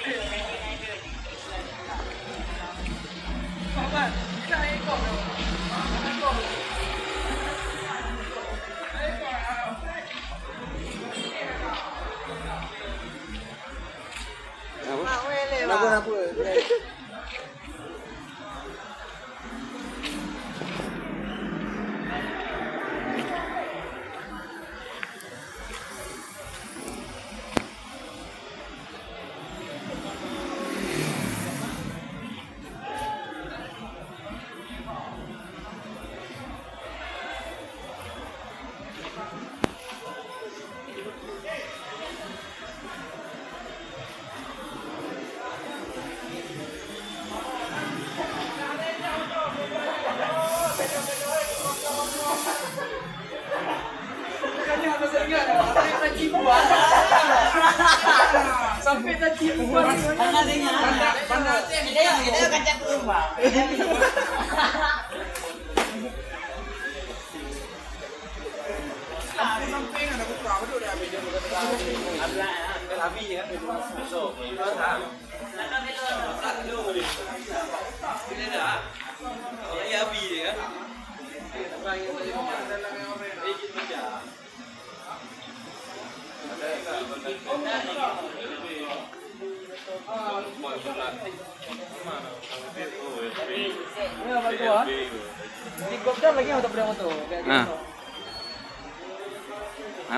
Apa? Sampai tadi buat mana dengar dia kaca rumah. Sampai ada buku apa tu dah video ada habis ya besok tak nak dulu bila dah ya habis dia kan Di Gopdar lagi atau berapa tu?